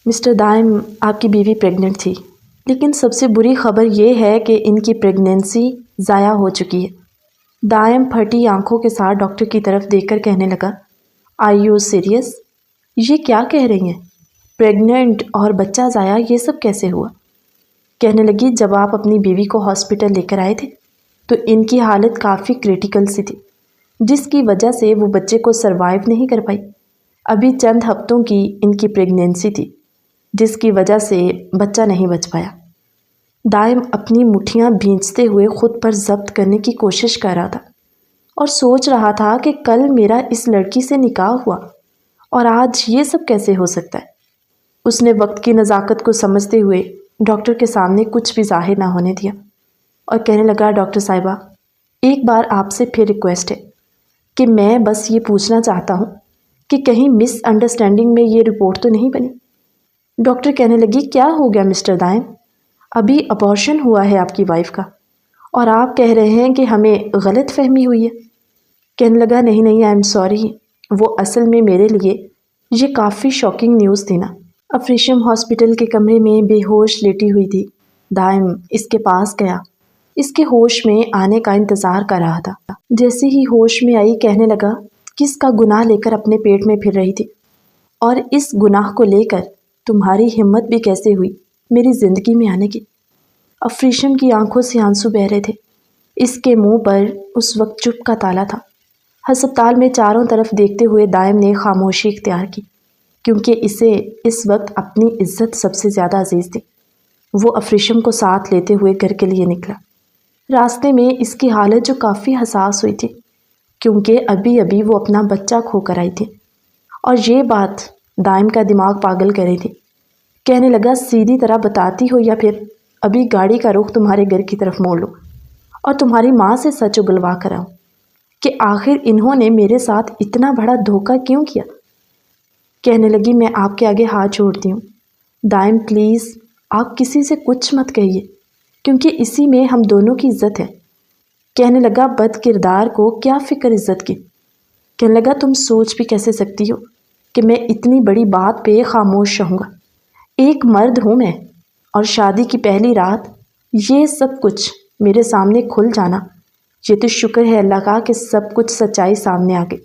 Mister دائم، آپ کی بیوی پریگننٹ تھی، لیکن سب سے بری خبر یہ ہے کہ ان کی پریگننسی ضائع ہو چکی ہے۔ دائم پھٹی آنکھوں کے ساتھ ڈاکٹر کی طرف دیکھ کر کہنے لگا، آر یو سیریس؟ یہ کیا کہہ رہی ہیں؟ پریگننٹ اور بچہ ضائع، یہ سب کیسے ہوا؟ کہنے لگی، جب آپ اپنی بیوی کو ہاسپٹل لے کر آئے تھے تو ان کی حالت کافی کریٹیکل سی تھی، جس کی وجہ سے وہ بچے کو سروائیو نہیں کر پائی۔ ابھی چند ہفتوں کی ان کی پریگننسی تھی، جس کی وجہ سے بچہ نہیں بچ پایا۔ دائم اپنی مٹھیاں بھینچتے ہوئے خود پر ضبط کرنے کی کوشش کر رہا تھا اور سوچ رہا تھا کہ کل میرا اس لڑکی سے نکاح ہوا اور آج یہ سب کیسے ہو سکتا ہے۔ اس نے وقت کی نزاکت کو سمجھتے ہوئے ڈاکٹر کے سامنے کچھ بھی ظاہر نہ ہونے دیا اور کہنے لگا، ڈاکٹر صاحبہ، ایک بار آپ سے پھر ریکویسٹ ہے کہ میں بس یہ پوچھنا چاہتا ہوں کہ کہیں مس انڈرسٹینڈنگ میں یہ رپورٹ تو نہیں بنی؟ ڈاکٹر کہنے لگی، کیا ہو گیا مسٹر دائم؟ ابھی ابارشن ہوا ہے آپ کی وائف کا اور آپ کہہ رہے ہیں کہ ہمیں غلط فہمی ہوئی ہے۔ کہنے لگا، نہیں آئی ایم سوری، وہ اصل میں میرے لیے یہ کافی شاکنگ نیوز تھی نا۔ افریشم ہاسپٹل کے کمرے میں بے ہوش لیٹی ہوئی تھی۔ دائم اس کے پاس گیا، اس کے ہوش میں آنے کا انتظار کر رہا تھا۔ جیسے ہی ہوش میں آئی کہنے لگا، کس کا گناہ لے کر اپنے پیٹ میں پھر رہی تھی، اور اس گناہ کو لے کر تمہاری ہمت بھی کیسے ہوئی میری زندگی میں آنے کی؟ افریشم کی آنکھوں سے آنسو بہہ رہے تھے۔ اس کے منہ پر اس وقت چپ کا تالا تھا۔ ہسپتال میں چاروں طرف دیکھتے ہوئے دائم نے خاموشی اختیار کی، کیونکہ اسے اس وقت اپنی عزت سب سے زیادہ عزیز تھی۔ وہ افریشم کو ساتھ لیتے ہوئے گھر کے لیے نکلا۔ راستے میں اس کی حالت جو کافی حساس ہوئی تھی، کیونکہ ابھی وہ اپنا بچہ کھو کر آئی تھی، اور یہ بات دائم کا دماغ پاگل کر رہی تھی۔ کہنے لگا، سیدھی طرح بتاتی ہو یا پھر ابھی گاڑی کا رخ تمہارے گھر کی طرف موڑ لو اور تمہاری ماں سے سچ اگلوا کر آؤں کہ آخر انہوں نے میرے ساتھ اتنا بڑا دھوکہ کیوں کیا؟ کہنے لگی، میں آپ کے آگے ہاتھ جوڑتی ہوں دائم، پلیز آپ کسی سے کچھ مت کہیے، کیونکہ اسی میں ہم دونوں کی عزت ہے۔ کہنے لگا، بد کردار کو کیا فکر عزت کی؟ کہنے لگا، تم سوچ بھی کیسے سکتی ہو کہ میں اتنی بڑی بات پہ خاموش رہوں گا؟ ایک مرد ہوں میں، اور شادی کی پہلی رات یہ سب کچھ میرے سامنے کھل جانا، یہ تو شکر ہے اللہ کا کہ سب کچھ سچائی سامنے آ گئی،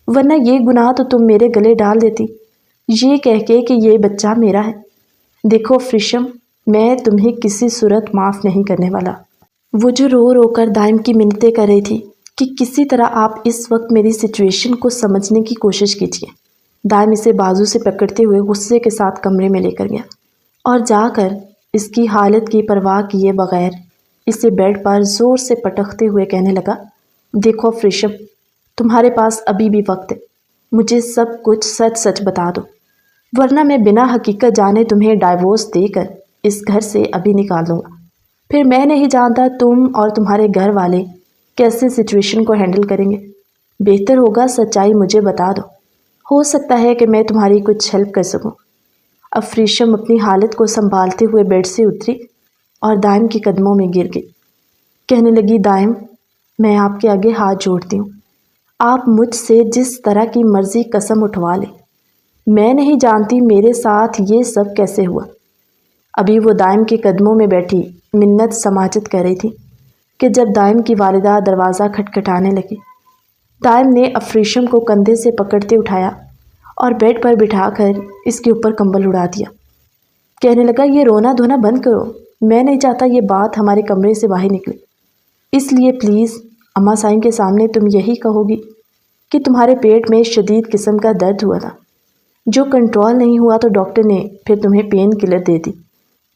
ورنہ یہ گناہ تو تم میرے گلے ڈال دیتی، یہ کہہ کے کہ یہ بچہ میرا ہے۔ دیکھو افریشم، میں تمہیں کسی صورت معاف نہیں کرنے والا۔ وہ جو رو رو کر دائم کی منتیں کر رہی تھی کہ کسی طرح آپ اس وقت میری سچویشن کو سمجھنے کی کوشش کیجیے۔ دائم اسے بازو سے پکڑتے ہوئے غصے کے ساتھ کمرے میں لے کر گیا اور جا کر اس کی حالت کی پرواہ کیے بغیر اسے بیڈ پر زور سے پٹکتے ہوئے کہنے لگا، دیکھو افریشم، تمہارے پاس ابھی بھی وقت ہے، مجھے سب کچھ سچ سچ بتا دو، ورنہ میں بنا حقیقت جانے تمہیں ڈائیورس دے کر اس گھر سے ابھی نکال دوں گا۔ پھر میں نہیں جانتا تم اور تمہارے گھر والے کیسے سچویشن کو ہینڈل کریں گے۔ بہتر ہوگا سچائی مجھے بتا دو، ہو سکتا ہے کہ میں تمہاری کچھ ہیلپ کر سکوں۔ افریشم اپنی حالت کو سنبھالتے ہوئے بیڈ سے اتری اور دائم کے قدموں میں گر گئی۔ کہنے لگی، دائم، میں آپ کے آگے ہاتھ جوڑتی ہوں، آپ مجھ سے جس طرح کی مرضی قسم اٹھوا لیں، میں نہیں جانتی میرے ساتھ یہ سب کیسے ہوا۔ ابھی وہ دائم کے قدموں میں بیٹھی منت سماجت کر رہی تھی کہ جب دائم کی والدہ دروازہ کھٹکھٹانے لگی۔ دائم نے افریشم کو کندھے سے پکڑتے اٹھایا اور بیڈ پر بٹھا کر اس کے اوپر کمبل اڑا دیا۔ کہنے لگا، یہ رونا دھونا بند کرو، میں نہیں چاہتا یہ بات ہمارے کمرے سے باہر نکلے، اس لیے پلیز اماں سائن کے سامنے تم یہی کہو گی کہ تمہارے پیٹ میں شدید قسم کا درد ہوا تھا، جو کنٹرول نہیں ہوا تو ڈاکٹر نے پھر تمہیں پین کلر دے دی،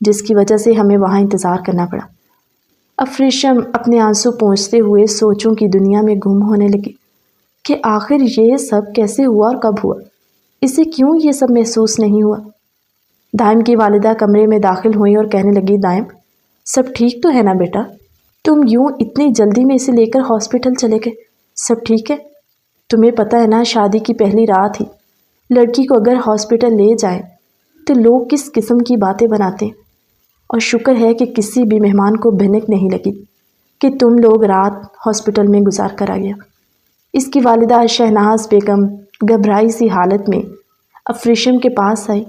جس کی وجہ سے ہمیں وہاں انتظار کرنا پڑا۔ افریشم اپنے آنسو پونچھتے ہوئے سوچوں کی دنیا میں گم ہونے لگی کہ آخر یہ سب کیسے ہوا اور کب ہوا، اسے کیوں یہ سب محسوس نہیں ہوا۔ دائم کی والدہ کمرے میں داخل ہوئی اور کہنے لگی، دائم، سب ٹھیک تو ہے نا بیٹا؟ تم یوں اتنی جلدی میں اسے لے کر ہاسپٹل چلے گئے، سب ٹھیک ہے؟ تمہیں پتہ ہے نا شادی کی پہلی رات ہی لڑکی کو اگر ہاسپٹل لے جائیں تو لوگ کس قسم کی باتیں بناتے ہیں، اور شکر ہے کہ کسی بھی مہمان کو بھنک نہیں لگی کہ تم لوگ رات ہاسپٹل میں گزار کر آ گیا۔ اس کی والدہ شہناز بیگم گھبرائی سی حالت میں افریشم کے پاس آئی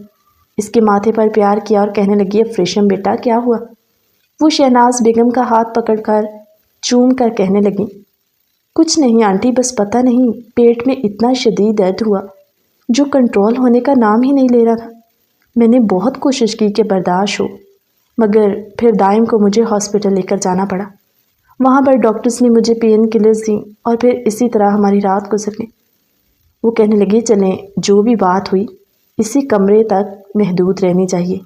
اس کے ماتھے پر پیار کیا اور کہنے لگی افریشم بیٹا کیا ہوا؟ وہ شہناز بیگم کا ہاتھ پکڑ کر چوم کر کہنے لگی کچھ نہیں آنٹی، بس پتہ نہیں پیٹ میں اتنا شدید درد ہوا جو کنٹرول ہونے کا نام ہی نہیں لے رہا تھا۔ میں نے بہت کوشش کی کہ برداشت ہو، مگر پھر دائم کو مجھے ہاسپٹل لے کر جانا پڑا۔ وہاں پر ڈاکٹرز نے مجھے پین کلرز دیں اور پھر اسی طرح ہماری رات گزر گئی۔ وہ کہنے لگی چلیں جو بھی بات ہوئی اسی کمرے تک محدود رہنی چاہیے،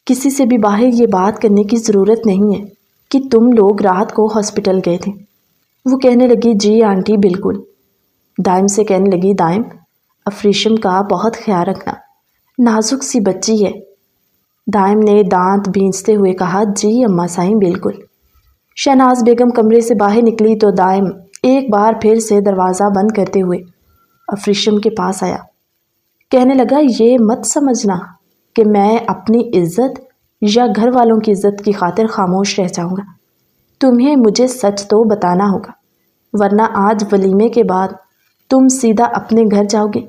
کسی سے بھی باہر یہ بات کرنے کی ضرورت نہیں ہے کہ تم لوگ رات کو ہاسپٹل گئے تھے۔ وہ کہنے لگی جی آنٹی بالکل۔ دائم سے کہنے لگی دائم افریشم کا بہت خیال رکھنا، نازک سی بچی ہے۔ دائم نے دانت بھینچتے ہوئے کہا جی اماں سائیں بالکل۔ شہناز بیگم کمرے سے باہر نکلی تو دائم ایک بار پھر سے دروازہ بند کرتے ہوئے افریشم کے پاس آیا۔ کہنے لگا یہ مت سمجھنا کہ میں اپنی عزت یا گھر والوں کی عزت کی خاطر خاموش رہ جاؤں گا، تمہیں مجھے سچ تو بتانا ہوگا، ورنہ آج ولیمے کے بعد تم سیدھا اپنے گھر جاؤ گے۔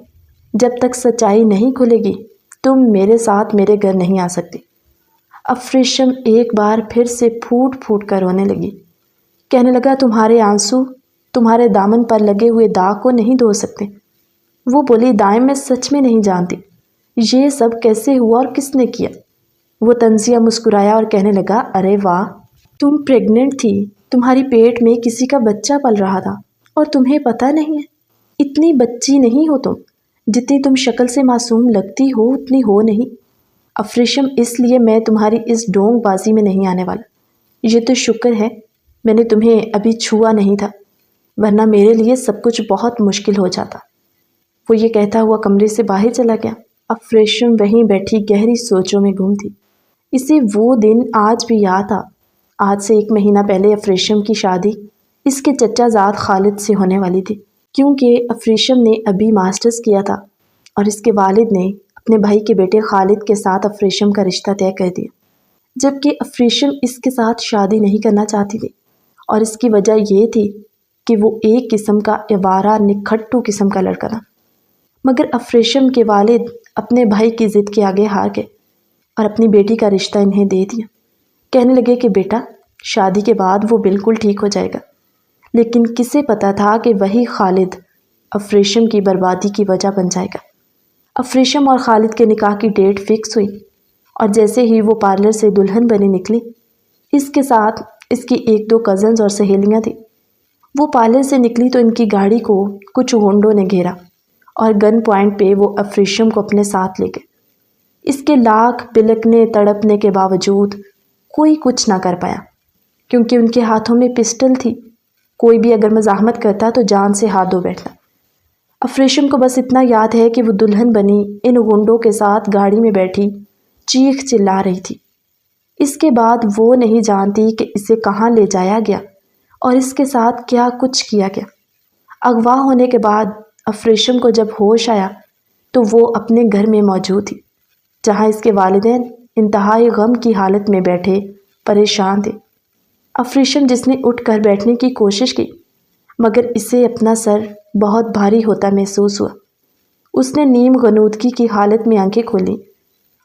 جب تک سچائی نہیں کھلے گی تم میرے ساتھ میرے گھر نہیں آ سکتے۔ افریشم ایک بار پھر سے پھوٹ پھوٹ کر رونے لگی۔ کہنے لگا تمہارے آنسو تمہارے دامن پر لگے ہوئے داغ کو نہیں دھو سکتے۔ وہ بولی دائم میں سچ میں نہیں جانتی یہ سب کیسے ہوا اور کس نے کیا۔ وہ طنزیہ مسکرایا اور کہنے لگا ارے واہ، تم پریگننٹ تھی، تمہاری پیٹ میں کسی کا بچہ پل رہا تھا اور تمہیں پتہ نہیں ہے؟ اتنی بچی نہیں ہو تم، جتنی تم شکل سے معصوم لگتی ہو اتنی ہو نہیں۔ افریشم اس لیے میں تمہاری اس ڈونگ بازی میں نہیں آنے والا۔ یہ تو شکر ہے میں نے تمہیں ابھی چھوا نہیں تھا، ورنہ میرے لیے سب کچھ بہت مشکل ہو جاتا۔ وہ یہ کہتا ہوا کمرے سے باہر چلا گیا۔ افریشم وہیں بیٹھی گہری سوچوں میں گم تھی۔ اسے وہ دن آج بھی یاد تھا۔ آج سے 1 مہینہ پہلے افریشم کی شادی اس کے چچا زاد خالد سے ہونے والی تھی، کیونکہ افریشم نے ابھی ماسٹرز کیا تھا اور اس کے والد نے اپنے بھائی کے بیٹے خالد کے ساتھ افریشم کا رشتہ طے کر دیا، جبکہ افریشم اس کے ساتھ شادی نہیں کرنا چاہتی تھی، اور اس کی وجہ یہ تھی کہ وہ ایک قسم کا آوارہ نکھٹو قسم کا لڑکا تھا۔ مگر افریشم کے والد اپنے بھائی کی ضد کے آگے ہار گئے اور اپنی بیٹی کا رشتہ انہیں دے دیا۔ کہنے لگے کہ بیٹا شادی کے بعد وہ بالکل ٹھیک ہو جائے گا، لیکن کسے پتا تھا کہ وہی خالد افریشم کی بربادی کی وجہ بن جائے گا۔ افریشم اور خالد کے نکاح کی ڈیٹ فکس ہوئی اور جیسے ہی وہ پارلر سے دلہن بنی نکلی، اس کے ساتھ اس کی 1-2 کزنز اور سہیلیاں تھیں۔ وہ پارلر سے نکلی تو ان کی گاڑی کو کچھ غنڈوں نے گھیرا اور گن پوائنٹ پہ وہ افریشم کو اپنے ساتھ لے گئے۔ اس کے لاکھ بلکنے تڑپنے کے باوجود کوئی کچھ نہ کر پایا، کیونکہ ان کے ہاتھوں میں پسٹل تھی۔ کوئی بھی اگر مزاحمت کرتا تو جان سے ہاتھ دھو بیٹھتا۔ افریشم کو بس اتنا یاد ہے کہ وہ دلہن بنی ان غنڈوں کے ساتھ گاڑی میں بیٹھی چیخ چلا رہی تھی۔ اس کے بعد وہ نہیں جانتی کہ اسے کہاں لے جایا گیا اور اس کے ساتھ کیا کچھ کیا گیا۔ اغوا ہونے کے بعد افریشم کو جب ہوش آیا تو وہ اپنے گھر میں موجود تھی، جہاں اس کے والدین انتہائی غم کی حالت میں بیٹھے پریشان تھے۔ افریشم جس نے اٹھ کر بیٹھنے کی کوشش کی، مگر اسے اپنا سر بہت بھاری ہوتا محسوس ہوا۔ اس نے نیم غنودگی کی حالت میں آنکھیں کھولیں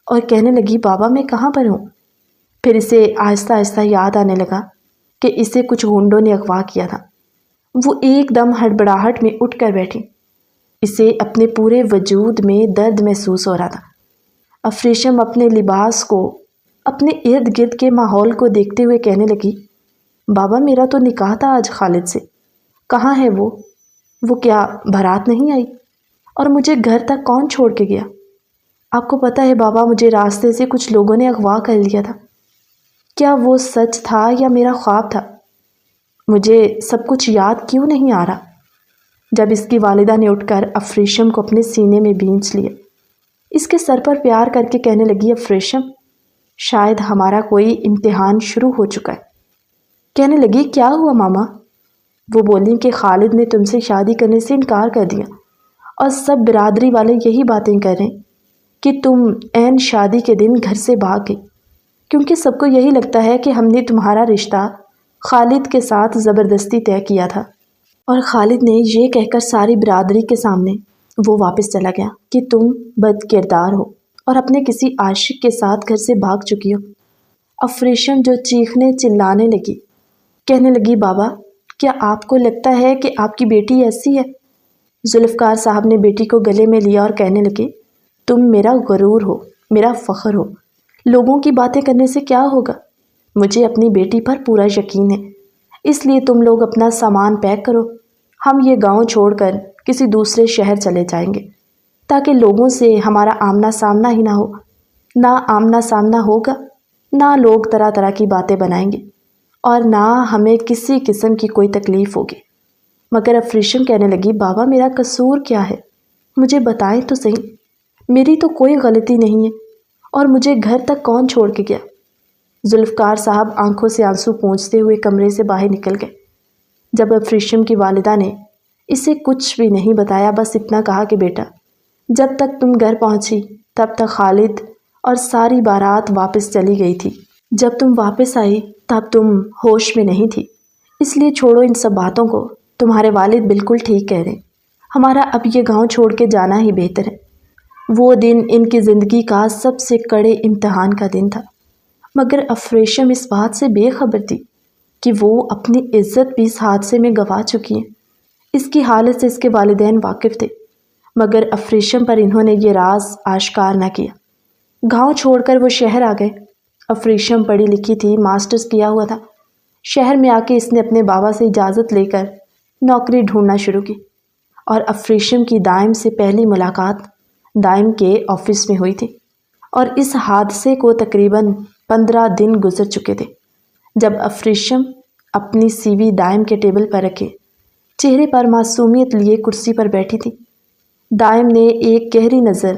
اور کہنے لگی بابا میں کہاں پر ہوں؟ پھر اسے آہستہ آہستہ یاد آنے لگا کہ اسے کچھ غنڈوں نے اغوا کیا تھا۔ وہ ایک دم ہڑبڑاہٹ میں اٹھ کر بیٹھی۔ اسے اپنے پورے وجود میں درد محسوس ہو رہا تھا۔ افریشم اپنے لباس کو، اپنے ارد گرد کے ماحول کو دیکھتے ہوئے کہنے لگی بابا میرا تو نکاح تھا آج خالد سے، کہاں ہے وہ کیا بھرات نہیں آئی؟ اور مجھے گھر تک کون چھوڑ کے گیا؟ آپ کو پتہ ہے بابا مجھے راستے سے کچھ لوگوں نے اغوا کر لیا تھا۔ کیا وہ سچ تھا یا میرا خواب تھا؟ مجھے سب کچھ یاد کیوں نہیں آ رہا؟ جب اس کی والدہ نے اٹھ کر افریشم کو اپنے سینے میں بھینچ لیا، اس کے سر پر پیار کر کے کہنے لگی افریشم شاید ہمارا کوئی امتحان شروع ہو چکا ہے۔ کہنے لگی کیا ہوا ماما؟ وہ بولی کہ خالد نے تم سے شادی کرنے سے انکار کر دیا اور سب برادری والے یہی باتیں کر رہے ہیں کہ تم عین شادی کے دن گھر سے بھاگ گئی، کیونکہ سب کو یہی لگتا ہے کہ ہم نے تمہارا رشتہ خالد کے ساتھ زبردستی طے کیا تھا، اور خالد نے یہ کہہ کر ساری برادری کے سامنے وہ واپس چلا گیا کہ تم بد کردار ہو اور اپنے کسی عاشق کے ساتھ گھر سے بھاگ چکی ہو۔ افریشم جو چیخنے چلانے لگی، کہنے لگی بابا کیا آپ کو لگتا ہے کہ آپ کی بیٹی ایسی ہے؟ ذوالفقار صاحب نے بیٹی کو گلے میں لیا اور کہنے لگے تم میرا غرور ہو، میرا فخر ہو، لوگوں کی باتیں کرنے سے کیا ہوگا؟ مجھے اپنی بیٹی پر پورا یقین ہے، اس لیے تم لوگ اپنا سامان پیک کرو، ہم یہ گاؤں چھوڑ کر کسی دوسرے شہر چلے جائیں گے تاکہ لوگوں سے ہمارا آمنا سامنا ہی نہ ہو۔ نہ آمنا سامنا ہوگا، نہ لوگ طرح طرح کی باتیں بنائیں گے اور نہ ہمیں کسی قسم کی کوئی تکلیف ہوگی۔ مگر افریشم کہنے لگی بابا میرا قصور کیا ہے؟ مجھے بتائیں تو صحیح، میری تو کوئی غلطی نہیں ہے، اور مجھے گھر تک کون چھوڑ کے گیا؟ ذوالفقار صاحب آنکھوں سے آنسو پونچھتے ہوئے کمرے سے باہر نکل گئے۔ جب افریشم کی والدہ نے اسے کچھ بھی نہیں بتایا، بس اتنا کہا کہ بیٹا جب تک تم گھر پہنچی تب تک خالد اور ساری بارات واپس چلی گئی تھی، جب تم واپس آئی تب تم ہوش میں نہیں تھی، اس لیے چھوڑو ان سب باتوں کو، تمہارے والد بالکل ٹھیک کہہ رہے ہیں، ہمارا اب یہ گاؤں چھوڑ کے جانا ہی بہتر ہے۔ وہ دن ان کی زندگی کا سب سے کڑے امتحان کا دن تھا، مگر افریشم اس بات سے بے خبر تھی کہ وہ اپنی عزت بھی اس حادثے میں گنوا چکی ہیں۔ اس کی حالت سے اس کے والدین واقف تھے، مگر افریشم پر انہوں نے یہ راز آشکار نہ کیا۔ گاؤں چھوڑ کر وہ شہر آ گئے۔ افریشم پڑھی لکھی تھی، ماسٹرز کیا ہوا تھا۔ شہر میں آ کے اس نے اپنے بابا سے اجازت لے کر نوکری ڈھونڈنا شروع کی، اور افریشم کی دائم سے پہلی ملاقات دائم کے آفس میں ہوئی تھی، اور اس حادثے کو تقریباً 15 دن گزر چکے تھے جب افریشم اپنی سی وی دائم کے ٹیبل پر رکھے چہرے پر معصومیت لیے کرسی پر بیٹھی تھی۔ دائم نے ایک گہری نظر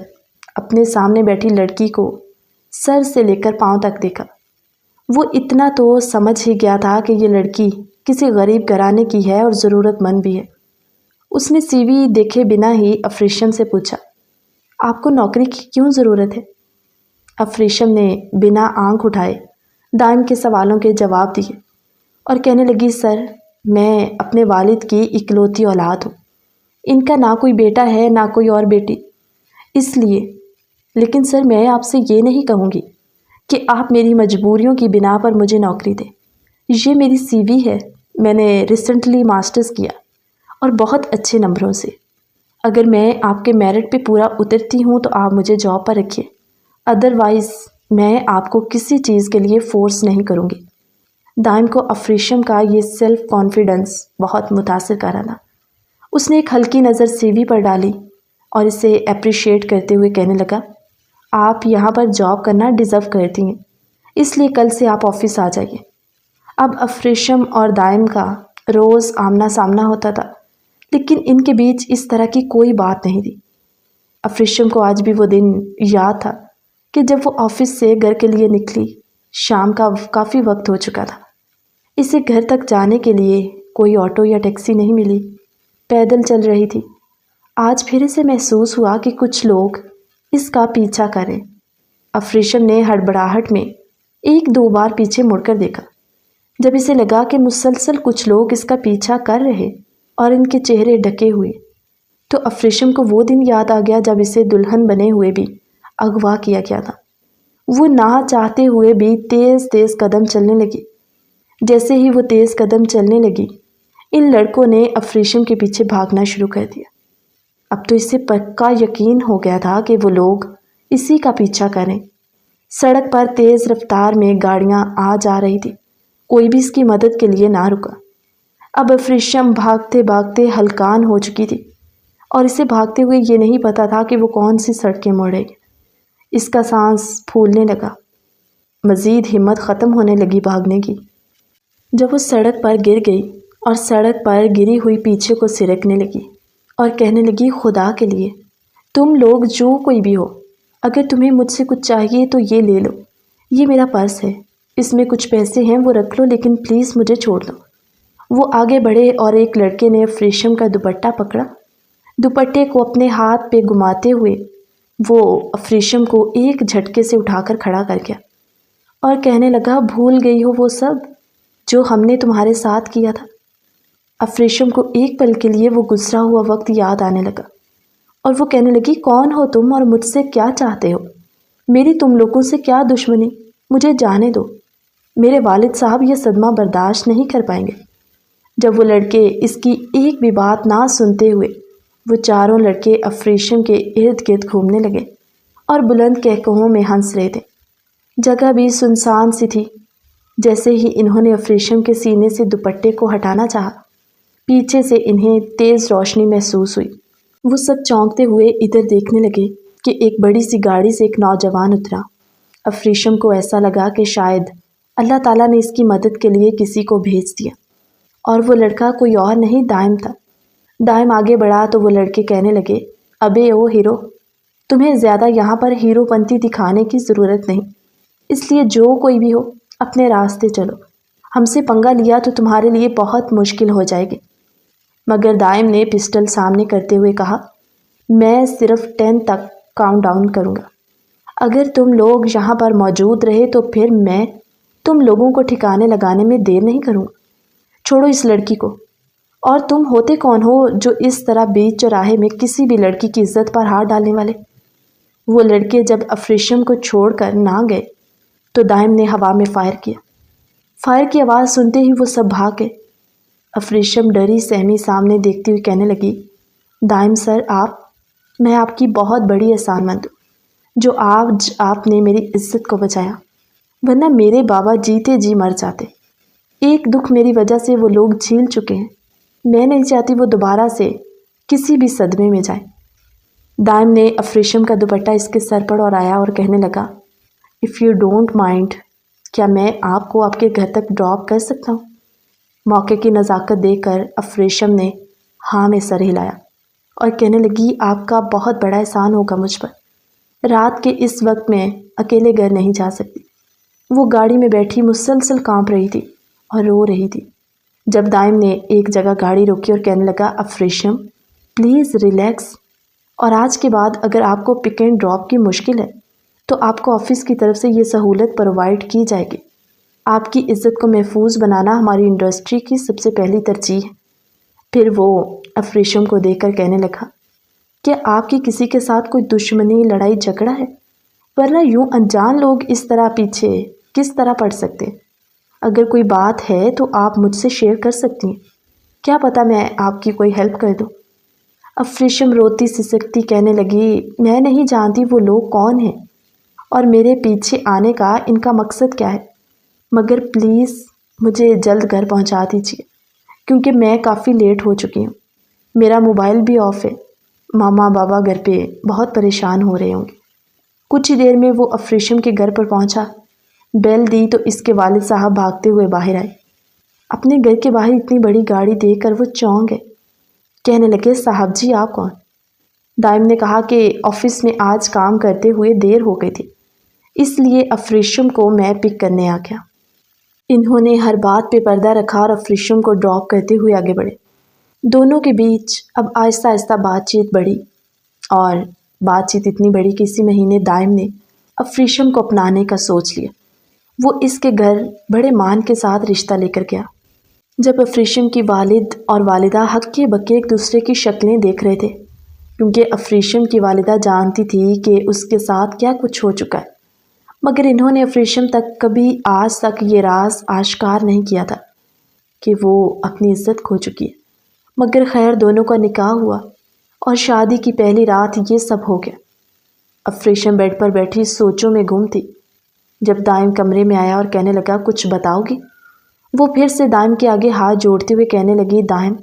اپنے سامنے بیٹھی لڑکی کو سر سے لے کر پاؤں تک دیکھا۔ وہ اتنا تو سمجھ ہی گیا تھا کہ یہ لڑکی کسی غریب گھرانے کی ہے اور ضرورت مند بھی ہے۔ اس نے سی وی دیکھے بنا ہی افریشم سے پوچھا آپ کو نوکری کی کیوں ضرورت ہے؟ افریشم نے بنا آنکھ اٹھائے دائم کے سوالوں کے جواب دیے اور کہنے لگی سر میں اپنے والد کی اکلوتی اولاد ہوں، ان کا نہ کوئی بیٹا ہے نہ کوئی اور بیٹی، اس لیے لیکن سر میں آپ سے یہ نہیں کہوں گی کہ آپ میری مجبوریوں کی بنا پر مجھے نوکری دیں۔ یہ میری سی وی ہے، میں نے ریسنٹلی ماسٹرز کیا اور بہت اچھے نمبروں سے۔ اگر میں آپ کے میرٹ پہ پورا اترتی ہوں تو آپ مجھے جاب پر رکھیے، ادروائز میں آپ کو کسی چیز کے لیے فورس نہیں کروں گی۔ دائم کو افریشم کا یہ سیلف کانفیڈنس بہت متاثر کر رہا تھا۔ اس نے ایک ہلکی نظر سی وی پر ڈالی اور اسے اپریشیٹ کرتے ہوئے کہنے لگا آپ یہاں پر جاب کرنا ڈیزرو کرتی ہیں، اس لیے کل سے آپ آفس آ جائیے۔ اب افریشم اور دائم کا روز آمنا سامنا ہوتا تھا، لیکن ان کے بیچ اس طرح کی کوئی بات نہیں تھی۔ افریشم کو آج بھی وہ دن یاد تھا کہ جب وہ آفس سے گھر کے لیے نکلی، شام کا کافی وقت ہو چکا تھا۔ اسے گھر تک جانے کے لیے کوئی آٹو یا ٹیکسی نہیں ملی، پیدل چل رہی تھی۔ آج پھر اسے محسوس ہوا کہ کچھ لوگ اس کا پیچھا کریں۔ افریشم نے ہڑبڑاہٹ میں ایک دو بار پیچھے مڑ کر دیکھا۔ جب اسے لگا کہ مسلسل کچھ لوگ اس کا پیچھا کر رہے اور ان کے چہرے ڈھکے ہوئے، تو افریشم کو وہ دن یاد آ گیا جب اسے دلہن بنے ہوئے بھی اغوا کیا گیا تھا۔ وہ نہ چاہتے ہوئے بھی تیز تیز قدم چلنے لگی۔ جیسے ہی وہ تیز قدم چلنے لگی، ان لڑکوں نے افریشم کے پیچھے بھاگنا شروع کر دیا۔ اب تو اسے پکا یقین ہو گیا تھا کہ وہ لوگ اسی کا پیچھا کریں۔ سڑک پر تیز رفتار میں گاڑیاں آ جا رہی تھی، کوئی بھی اس کی مدد کے لیے نہ رکا۔ اب افریشم بھاگتے بھاگتے ہلکان ہو چکی تھی اور اسے بھاگتے ہوئے یہ نہیں پتا تھا کہ وہ کون سی سڑکیں مڑ رہی۔ اس کا سانس پھولنے لگا، مزید ہمت ختم ہونے لگی بھاگنے کی۔ جب وہ سڑک پر گر گئی اور سڑک پر گری ہوئی پیچھے کو سرکنے لگی اور کہنے لگی خدا کے لیے تم لوگ جو کوئی بھی ہو، اگر تمہیں مجھ سے کچھ چاہیے تو یہ لے لو، یہ میرا پرس ہے، اس میں کچھ پیسے ہیں، وہ رکھ لو، لیکن پلیز مجھے چھوڑ دو۔ وہ آگے بڑھے اور ایک لڑکے نے افریشم کا دوپٹہ پکڑا۔ دوپٹے کو اپنے ہاتھ پہ گھماتے ہوئے وہ افریشم کو ایک جھٹکے سے اٹھا کر کھڑا کر گیا اور کہنے لگا بھول گئی ہو وہ سب جو ہم نے تمہارے ساتھ کیا تھا؟ افریشم کو ایک پل کے لیے وہ گزرا ہوا وقت یاد آنے لگا اور وہ کہنے لگی کون ہو تم اور مجھ سے کیا چاہتے ہو؟ میری تم لوگوں سے کیا دشمنی، مجھے جانے دو، میرے والد صاحب یہ صدمہ برداشت نہیں کر پائیں گے۔ جب وہ لڑکے اس کی ایک بھی بات نہ سنتے ہوئے وہ چاروں لڑکے افریشم کے ارد گرد گھومنے لگے اور بلند قہقہوں میں ہنس رہے تھے۔ جگہ بھی سنسان سی تھی۔ جیسے ہی انہوں نے افریشم کے سینے سے دوپٹے کو ہٹانا چاہا، پیچھے سے انہیں تیز روشنی محسوس ہوئی۔ وہ سب چونکتے ہوئے ادھر دیکھنے لگے کہ ایک بڑی سی گاڑی سے ایک نوجوان اترا۔ افریشم کو ایسا لگا کہ شاید اللہ تعالیٰ نے اس کی مدد کے لیے کسی کو بھیج دیا، اور وہ لڑکا کوئی اور نہیں دائم تھا۔ دائم آگے بڑھا تو وہ لڑکے کہنے لگے، ابے او ہیرو، تمہیں زیادہ یہاں پر ہیرو پنتی دکھانے کی ضرورت نہیں، اس لیے جو کوئی بھی ہو اپنے راستے چلو، ہم سے پنگا لیا تو تمہارے لیے بہت مشکل ہو جائے گی۔ مگر دائم نے پسٹل سامنے کرتے ہوئے کہا، میں صرف 10 تک کاؤنٹ ڈاؤن کروں گا، اگر تم لوگ یہاں پر موجود رہے تو پھر میں تم لوگوں کو ٹھکانے لگانے میں دیر نہیں کروں گا۔ چھوڑو اس لڑکی کو، اور تم ہوتے کون ہو جو اس طرح بیچ چوراہے میں کسی بھی لڑکی کی عزت پر ہاتھ ڈالنے والے؟ وہ لڑکے جب افریشم کو چھوڑ کر نہ گئے تو دائم نے ہوا میں فائر کیا۔ فائر کی آواز سنتے ہی وہ سب بھاگ گئے۔ افریشم ڈری سہمی سامنے دیکھتی ہوئی کہنے لگی، دائم سر، میں آپ کی بہت بڑی احسان مند ہوں جو آج آپ نے میری عزت کو بچایا، ورنہ میرے بابا جیتے جی مر جاتے۔ ایک دکھ میری وجہ سے وہ لوگ جھیل چکے ہیں، میں نہیں چاہتی وہ دوبارہ سے کسی بھی صدمے میں جائیں۔ دائم نے افریشم کا دوپٹہ اس کے سر پر اڑایا اور کہنے لگا، اف یو ڈونٹ مائنڈ، کیا میں آپ کو آپ کے گھر تک ڈراپ کر سکتا ہوں؟ موقع کی نزاکت دیکھ کر افریشم نے ہاں میں سر ہلایا اور کہنے لگی، آپ کا بہت بڑا احسان ہوگا مجھ پر، رات کے اس وقت میں اکیلے گھر نہیں جا سکتی۔ وہ گاڑی میں بیٹھی مسلسل کانپ رہی تھی اور رو رہی تھی۔ جب دائم نے ایک جگہ گاڑی روکی اور کہنے لگا، افریشم پلیز ریلیکس، اور آج کے بعد اگر آپ کو پک اینڈ ڈراپ کی مشکل ہے تو آپ کو آفس کی طرف سے یہ سہولت پرووائڈ کی جائے گی۔ آپ کی عزت کو محفوظ بنانا ہماری انڈسٹری کی سب سے پہلی ترجیح ہے۔ پھر وہ افریشم کو دیکھ کر کہنے لگا، کیا آپ کی کسی کے ساتھ کوئی دشمنی، لڑائی جھگڑا ہے؟ ورنہ یوں انجان لوگ اس طرح پیچھے کس طرح پڑ سکتے؟ اگر کوئی بات ہے تو آپ مجھ سے شیئر کر سکتی ہیں، کیا پتہ میں آپ کی کوئی ہیلپ کر دوں۔ افریشم روتی سسکتی کہنے لگی، میں نہیں جانتی وہ لوگ کون ہیں اور میرے پیچھے آنے کا ان کا مقصد کیا ہے، مگر پلیز مجھے جلد گھر پہنچا دیجیے کیونکہ میں کافی لیٹ ہو چکی ہوں۔ میرا موبائل بھی آف ہے، ماما بابا گھر پہ بہت پریشان ہو رہے ہوں گے۔ کچھ ہی دیر میں وہ افریشم کے گھر پر پہنچا۔ بیل دی تو اس کے والد صاحب بھاگتے ہوئے باہر آئے۔ اپنے گھر کے باہر اتنی بڑی گاڑی دیکھ کر وہ چونک گئے۔ کہنے لگے، صاحب جی آپ کون؟ دائم نے کہا کہ آفس میں آج کام کرتے ہوئے دیر ہو گئی تھی، اس لیے افریشم کو میں پک کرنے آ گیا۔ انہوں نے ہر بات پہ پردہ رکھا اور افریشم کو ڈراپ کرتے ہوئے آگے بڑھے۔ دونوں کے بیچ اب آہستہ آہستہ بات چیت بڑھی، اور بات چیت اتنی بڑی کہ اسی مہینے دائم نے افریشم کو اپنانے کا سوچ لیا۔ وہ اس کے گھر بڑے مان کے ساتھ رشتہ لے کر گیا۔ جب افریشم کی والد اور والدہ ہکے بکے ایک دوسرے کی شکلیں دیکھ رہے تھے، کیونکہ افریشم کی والدہ جانتی تھی کہ اس کے ساتھ کیا کچھ ہو چکا ہے، مگر انہوں نے افریشم تک کبھی آج تک یہ راز آشکار نہیں کیا تھا کہ وہ اپنی عزت کھو چکی ہے۔ مگر خیر، دونوں کا نکاح ہوا اور شادی کی پہلی رات یہ سب ہو گیا۔ افریشم بیڈ پر بیٹھی سوچوں میں گم تھی جب دائم کمرے میں آیا اور کہنے لگا، کچھ بتاؤ گی؟ وہ پھر سے دائم کے آگے ہاتھ جوڑتے ہوئے کہنے لگی، دائم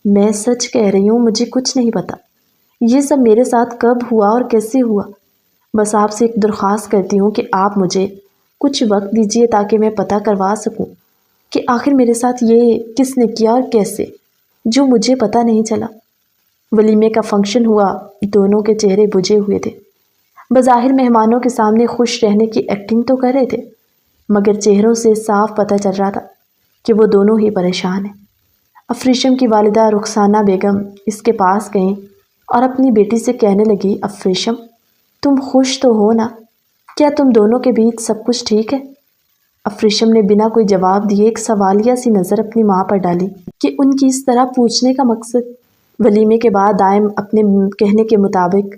میں سچ کہہ رہی ہوں، مجھے کچھ نہیں پتا یہ سب میرے ساتھ کب ہوا اور کیسے ہوا۔ بس آپ سے ایک درخواست کرتی ہوں کہ آپ مجھے کچھ وقت دیجیے تاکہ میں پتہ کروا سکوں کہ آخر میرے ساتھ یہ کس نے کیا اور کیسے، جو مجھے پتہ نہیں چلا۔ ولیمے کا فنکشن ہوا، دونوں کے چہرے بجھے ہوئے تھے۔ بظاہر مہمانوں کے سامنے خوش رہنے کی ایکٹنگ تو کر رہے تھے، مگر چہروں سے صاف پتہ چل رہا تھا کہ وہ دونوں ہی پریشان ہیں۔ افریشم کی والدہ رخسانہ بیگم اس کے پاس گئیں اور اپنی بیٹی سے کہنے لگی، افریشم تم خوش تو ہو نا؟ کیا تم دونوں کے بیچ سب کچھ ٹھیک ہے؟ افریشم نے بنا کوئی جواب دیے ایک سوالیہ سی نظر اپنی ماں پر ڈالی کہ ان کی اس طرح پوچھنے کا مقصد۔ ولیمے کے بعد دائم اپنے کہنے کے مطابق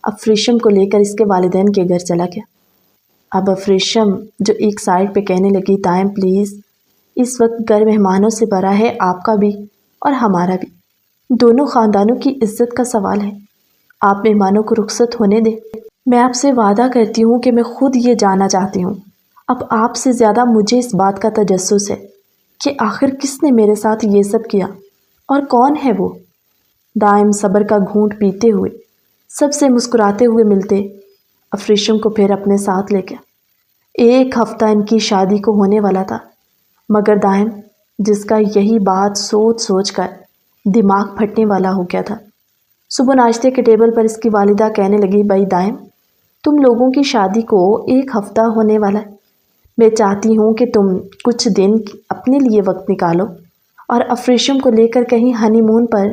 افریشم کو لے کر اس کے والدین کے گھر چلا گیا۔ اب افریشم جو ایک سائڈ پہ کہنے لگی دائم پلیز، اس وقت گھر مہمانوں سے بھرا ہے، آپ کا بھی اور ہمارا بھی، دونوں خاندانوں کی عزت کا سوال ہے، آپ مہمانوں کو رخصت ہونے دیں۔ میں آپ سے وعدہ کرتی ہوں کہ میں خود یہ جاننا چاہتی ہوں، اب آپ سے زیادہ مجھے اس بات کا تجسس ہے کہ آخر کس نے میرے ساتھ یہ سب کیا اور کون ہے وہ۔ دائم صبر کا گھونٹ پیتے ہوئے سب سے مسکراتے ہوئے ملتے افریشم کو پھر اپنے ساتھ لے گیا۔ 1 ہفتہ ان کی شادی کو ہونے والا تھا، مگر دائم جس کا یہی بات سوچ سوچ کر دماغ پھٹنے والا ہو گیا تھا۔ صبح ناشتے کے ٹیبل پر اس کی والدہ کہنے لگی بھائی دائم، تم لوگوں کی شادی کو 1 ہفتہ ہونے والا ہے، میں چاہتی ہوں کہ تم کچھ دن اپنے لیے وقت نکالو اور افریشم کو لے کر کہیں ہنی مون پر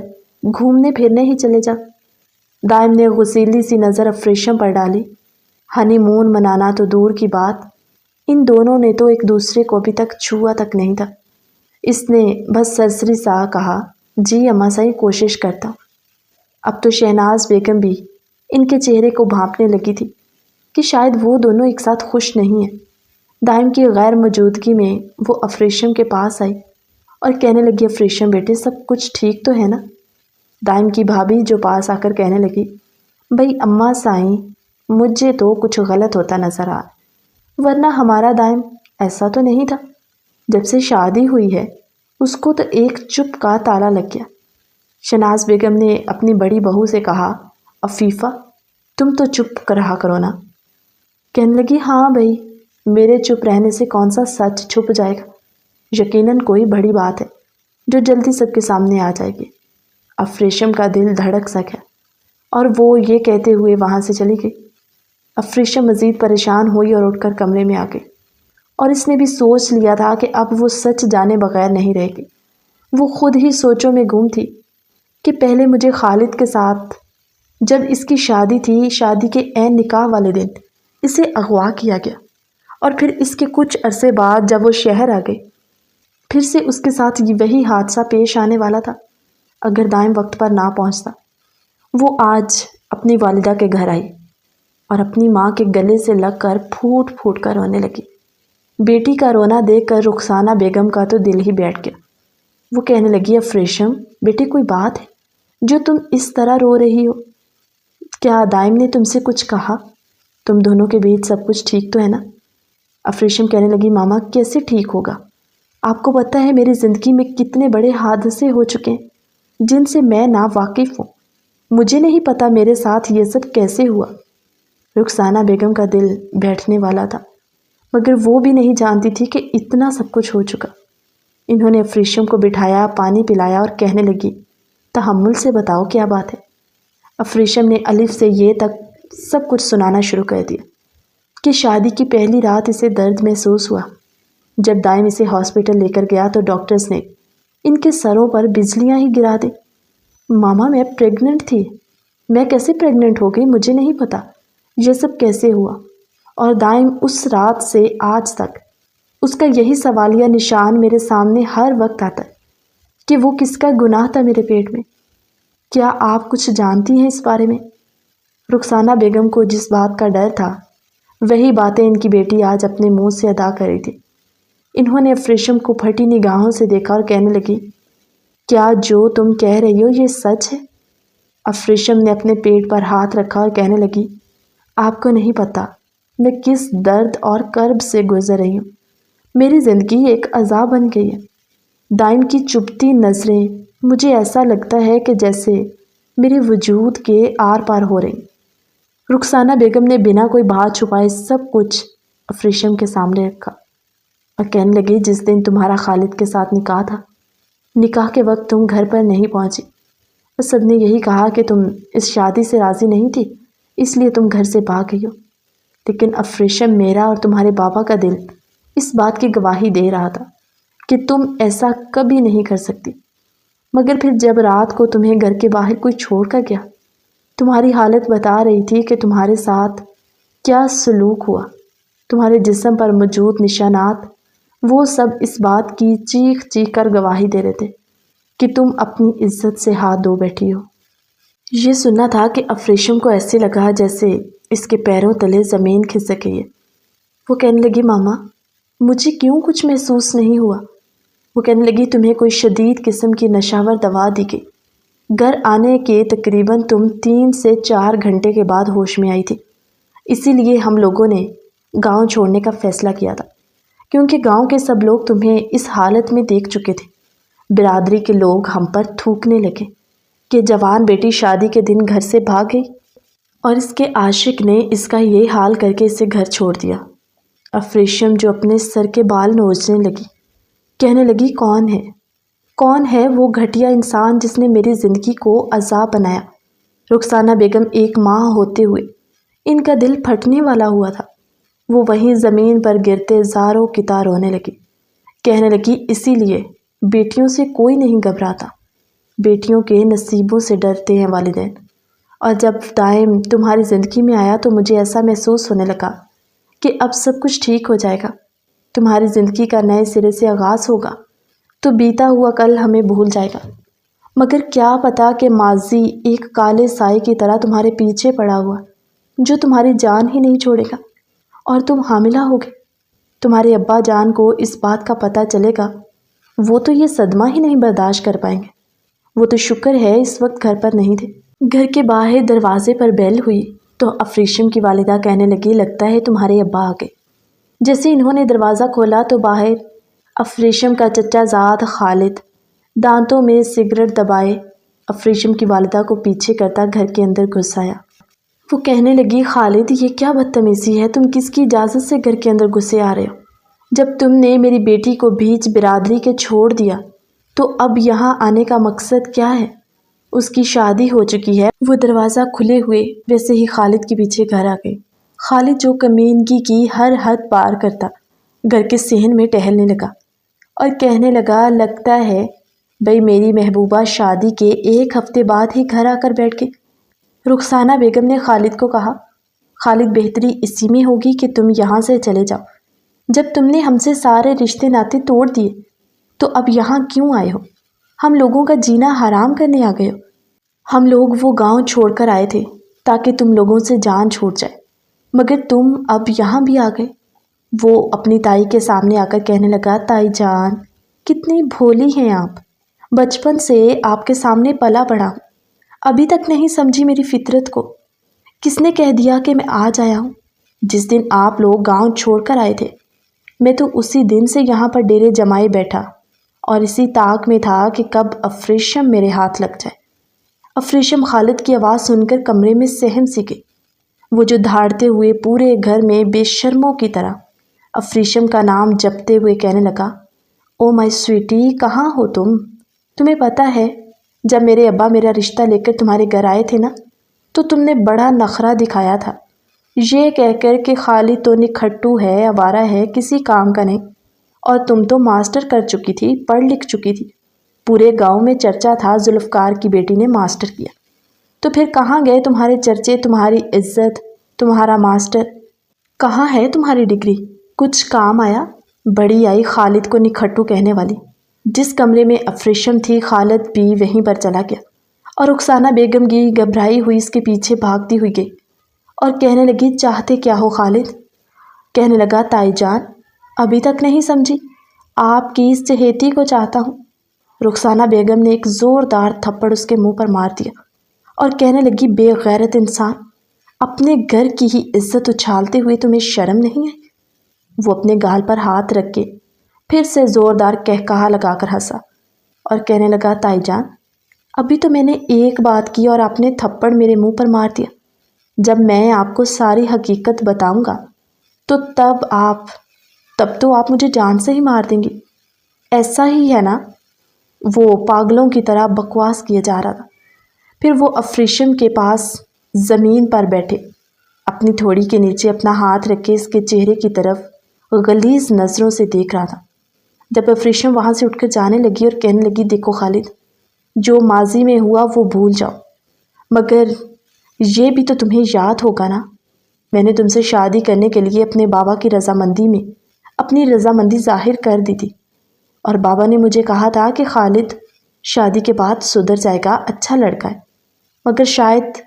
گھومنے پھرنے ہی چلے جا۔ دائم نے غصیلی سی نظر افریشم پر ڈالی۔ ہنی مون منانا تو دور کی بات، ان دونوں نے تو ایک دوسرے کو ابھی تک چھوا تک نہیں تھا۔ اس نے بس سرسری سا کہا جی اماں صحیح کوشش کرتا ہوں۔ اب تو شہناز بیگم بھی ان کے چہرے کو بھانپنے لگی تھی کہ شاید وہ دونوں ایک ساتھ خوش نہیں ہیں۔ دائم کی غیر موجودگی میں وہ افریشم کے پاس آئی اور کہنے لگی افریشم بیٹے سب کچھ ٹھیک تو ہے نا؟ دائم کی بھابھی جو پاس آ کر کہنے لگی بھئی اماں سائیں مجھے تو کچھ غلط ہوتا نظر آ، ورنہ ہمارا دائم ایسا تو نہیں تھا، جب سے شادی ہوئی ہے اس کو تو ایک چپ کا تالا لگ گیا۔ شہناز بیگم نے اپنی بڑی بہو سے کہا عفیفہ تم تو چپ رہا کرو نا۔ کہنے لگی ہاں بھئی میرے چپ رہنے سے کون سا سچ چھپ جائے گا، یقیناً کوئی بڑی بات ہے جو جلدی سب کے سامنے آ جائے گی۔ افریشم کا دل دھڑک سا گیا اور وہ یہ کہتے ہوئے وہاں سے چلی گئی۔ افریشم مزید پریشان ہوئی اور اٹھ کر کمرے میں آ گئی اور اس نے بھی سوچ لیا تھا کہ اب وہ سچ جانے بغیر نہیں رہے گی۔ وہ خود ہی سوچوں میں گم تھی کہ پہلے مجھے خالد کے ساتھ جب اس کی شادی تھی، شادی کے عین نکاح والے دن اسے اغوا کیا گیا، اور پھر اس کے کچھ عرصے بعد جب وہ شہر آ گئی پھر سے اس کے ساتھ وہی حادثہ پیش آنے والا تھا اگر دائم وقت پر نہ پہنچتا۔ وہ آج اپنی والدہ کے گھر آئی اور اپنی ماں کے گلے سے لگ کر پھوٹ پھوٹ کر رونے لگی۔ بیٹی کا رونا دیکھ کر رخسانہ بیگم کا تو دل ہی بیٹھ گیا۔ وہ کہنے لگی افریشم بیٹی کوئی بات ہے جو تم اس طرح رو رہی ہو؟ کیا دائم نے تم سے کچھ کہا؟ تم دونوں کے بیچ سب کچھ ٹھیک تو ہے نا؟ افریشم کہنے لگی ماما کیسے ٹھیک ہوگا، آپ کو پتہ ہے میری زندگی میں کتنے بڑے حادثے ہو چکے ہیں جن سے میں نا واقف ہوں، مجھے نہیں پتا میرے ساتھ یہ سب کیسے ہوا۔ رخسانہ بیگم کا دل بیٹھنے والا تھا مگر وہ بھی نہیں جانتی تھی کہ اتنا سب کچھ ہو چکا۔ انہوں نے افریشم کو بٹھایا، پانی پلایا اور کہنے لگی تحمل سے بتاؤ کیا بات ہے۔ افریشم نے الف سے یہ تک سب کچھ سنانا شروع کر دیا کہ شادی کی پہلی رات اسے درد محسوس ہوا۔ جب دائم اسے ہاسپٹل لے کر گیا تو ڈاکٹرز نے ان کے سروں پر بجلیاں ہی گرا دیں۔ ماما میں پریگننٹ تھی، میں کیسے پریگننٹ ہو گئی مجھے نہیں پتا، یہ سب کیسے ہوا؟ اور دائم اس رات سے آج تک اس کا یہی سوالیہ نشان میرے سامنے ہر وقت آتا ہے کہ وہ کس کا گناہ تھا میرے پیٹ میں۔ کیا آپ کچھ جانتی ہیں اس بارے میں؟ رخسانہ بیگم کو جس بات کا ڈر تھا وہی باتیں ان کی بیٹی آج اپنے منہ سے ادا کر رہی تھی۔ انہوں نے افریشم کو پھٹی نگاہوں سے دیکھا اور کہنے لگی کیا جو تم کہہ رہی ہو یہ سچ ہے؟ افریشم نے اپنے پیٹ پر ہاتھ رکھا اور کہنے لگی آپ کو نہیں پتا میں کس درد اور کرب سے گزر رہی ہوں، میری زندگی ایک عذاب بن گئی ہے۔ دائم کی چبھتی نظریں مجھے ایسا لگتا ہے کہ جیسے میرے وجود کے آر پار ہو رہی۔ رخسانہ بیگم نے بنا کوئی بات چھپائے سب کچھ افریشم کے سامنے رکھا اور کہنے لگی جس دن تمہارا خالد کے ساتھ نکاح تھا، نکاح کے وقت تم گھر پر نہیں پہنچی، اور سب نے یہی کہا کہ تم اس شادی سے راضی نہیں تھی اس لیے تم گھر سے بھاگ گئی ہو، لیکن افریشم میرا اور تمہارے بابا کا دل اس بات کی گواہی دے رہا تھا کہ تم ایسا کبھی نہیں کر سکتی۔ مگر پھر جب رات کو تمہیں گھر کے باہر کوئی چھوڑ کر گیا، تمہاری حالت بتا رہی تھی کہ تمہارے ساتھ کیا سلوک ہوا، تمہارے جسم پر موجود نشانات وہ سب اس بات کی چیخ چیخ کر گواہی دے رہے تھے کہ تم اپنی عزت سے ہاتھ دھو بیٹھی ہو۔ یہ سننا تھا کہ افریشم کو ایسے لگا جیسے اس کے پیروں تلے زمین کھسک گئی ہے۔ وہ کہنے لگی ماما مجھے کیوں کچھ محسوس نہیں ہوا؟ وہ کہنے لگی تمہیں کوئی شدید قسم کی نشاور دوا دی گئی۔ گھر آنے کے تقریباً تم 3 سے 4 گھنٹے کے بعد ہوش میں آئی تھی، اسی لیے ہم لوگوں نے گاؤں چھوڑنے کا فیصلہ کیا تھا، کیونکہ گاؤں کے سب لوگ تمہیں اس حالت میں دیکھ چکے تھے۔ برادری کے لوگ ہم پر تھوکنے لگے کہ جوان بیٹی شادی کے دن گھر سے بھاگ گئی اور اس کے عاشق نے اس کا یہ حال کر کے اسے گھر چھوڑ دیا۔ افریشم جو اپنے سر کے بال نوچنے لگی کہنے لگی کون ہے وہ گھٹیا انسان جس نے میری زندگی کو عذاب بنایا؟ رخسانہ بیگم 1 ماہ ہوتے ہوئے ان کا دل پھٹنے والا ہوا تھا۔ وہ وہیں زمین پر گرتے زاروں کی طرح رونے لگی، کہنے لگی اسی لیے بیٹیوں سے کوئی نہیں گھبراتا، بیٹیوں کے نصیبوں سے ڈرتے ہیں والدین۔ اور جب دائم تمہاری زندگی میں آیا تو مجھے ایسا محسوس ہونے لگا کہ اب سب کچھ ٹھیک ہو جائے گا، تمہاری زندگی کا نئے سرے سے آغاز ہوگا، تو بیتا ہوا کل ہمیں بھول جائے گا۔ مگر کیا پتا کہ ماضی ایک کالے سائے کی طرح تمہارے پیچھے پڑا ہوا جو تمہاری جان ہی نہیں چھوڑے گا، اور تم حاملہ ہوگے۔ تمہارے ابا جان کو اس بات کا پتہ چلے گا، وہ تو یہ صدمہ ہی نہیں برداشت کر پائیں گے۔ وہ تو شکر ہے اس وقت گھر پر نہیں تھے۔ گھر کے باہر دروازے پر بیل ہوئی تو افریشم کی والدہ کہنے لگی لگتا ہے تمہارے ابا آ گئے۔ جیسے انہوں نے دروازہ کھولا تو باہر افریشم کا چچا زاد خالد دانتوں میں سگریٹ دبائے افریشم کی والدہ کو پیچھے کرتا گھر کے اندر گھس آیا۔ وہ کہنے لگی خالد یہ کیا بدتمیزی ہے، تم کس کی اجازت سے گھر کے اندر گھسے آ رہے ہو؟ جب تم نے میری بیٹی کو بیچ برادری کے چھوڑ دیا تو اب یہاں آنے کا مقصد کیا ہے؟ اس کی شادی ہو چکی ہے۔ وہ دروازہ کھلے ہوئے ویسے ہی خالد کے پیچھے گھر آ گئی۔ خالد جو کمینگی کی ہر حد پار کرتا گھر کے صحن میں ٹہلنے لگا اور کہنے لگا لگتا ہے بھئی میری محبوبہ شادی کے 1 ہفتے بعد ہی گھر آ کر بیٹھ گئی۔ رخسانہ بیگم نے خالد کو کہا خالد بہتری اسی میں ہوگی کہ تم یہاں سے چلے جاؤ۔ جب تم نے ہم سے سارے رشتے ناتے توڑ دیے تو اب یہاں کیوں آئے ہو؟ ہم لوگوں کا جینا حرام کرنے آ گئے ہو؟ ہم لوگ وہ گاؤں چھوڑ کر آئے تھے تاکہ تم لوگوں سے جان چھوٹ جائے، مگر تم اب یہاں بھی آ گئے۔ وہ اپنی تائی کے سامنے آ کر کہنے لگا تائی جان کتنی بھولی ہیں آپ، بچپن سے آپ کے سامنے پلا بڑھا ہوں، ابھی تک نہیں سمجھی میری فطرت کو۔ کس نے کہہ دیا کہ میں آج آیا ہوں؟ جس دن آپ لوگ گاؤں چھوڑ کر آئے تھے میں تو اسی دن سے یہاں پر ڈیرے جمائے بیٹھا اور اسی طاق میں تھا کہ کب افریشم میرے ہاتھ لگ جائے۔ افریشم خالد کی آواز سن کر کمرے میں سہم سی گئی۔ وہ جو دھاڑتے ہوئے پورے گھر میں بے شرموں کی طرح افریشم کا نام جپتے ہوئے کہنے لگا او مائی سویٹی کہاں ہو تم؟ تمہیں پتہ ہے جب میرے ابا میرا رشتہ لے کر تمہارے گھر آئے تھے نا تو تم نے بڑا نخرہ دکھایا تھا، یہ کہہ کر کہ خالد تو نکھٹو ہے، آوارہ ہے، کسی کام کا نہیں، اور تم تو ماسٹر کر چکی تھی، پڑھ لکھ چکی تھی، پورے گاؤں میں چرچا تھا ذوالفقار کی بیٹی نے ماسٹر کیا۔ تو پھر کہاں گئے تمہارے چرچے، تمہاری عزت، تمہارا ماسٹر؟ کہاں ہے تمہاری ڈگری؟ کچھ کام آیا؟ بڑی آئی خالد کو نکھٹو کہنے والی۔ جس کمرے میں افریشم تھی خالد بھی وہیں پر چلا گیا اور رخسانہ بیگم کی گھبرائی ہوئی اس کے پیچھے بھاگتی ہوئی گئی اور کہنے لگی چاہتے کیا ہو خالد؟ کہنے لگا تائی جان ابھی تک نہیں سمجھی، آپ کی اس چہیتی کو چاہتا ہوں۔ رخسانہ بیگم نے ایک زوردار تھپڑ اس کے منہ پر مار دیا اور کہنے لگی بے غیرت انسان، اپنے گھر کی ہی عزت اچھالتے ہوئے تمہیں شرم نہیں آئی؟ وہ اپنے گال پر ہاتھ رکھ کے پھر سے زوردار کہکہا لگا کر ہنسا اور کہنے لگا تائی جان ابھی تو میں نے ایک بات کی اور آپ نے تھپڑ میرے منہ پر مار دیا۔ جب میں آپ کو ساری حقیقت بتاؤں گا تو تب تو آپ مجھے جان سے ہی مار دیں گی، ایسا ہی ہے نا؟ وہ پاگلوں کی طرح بکواس کیا جا رہا تھا۔ پھر وہ افریشم کے پاس زمین پر بیٹھے اپنی تھوڑی کے نیچے اپنا ہاتھ رکھ کے اس کے چہرے کی طرف غلیظ نظروں سے دیکھ رہا تھا۔ جب افریشم وہاں سے اٹھ کر جانے لگی اور کہنے لگی دیکھو خالد جو ماضی میں ہوا وہ بھول جاؤ، مگر یہ بھی تو تمہیں یاد ہوگا نا میں نے تم سے شادی کرنے کے لیے اپنے بابا کی رضامندی میں اپنی رضامندی ظاہر کر دی تھی، اور بابا نے مجھے کہا تھا کہ خالد شادی کے بعد سدھر جائے گا، اچھا لڑکا ہے، مگر شاید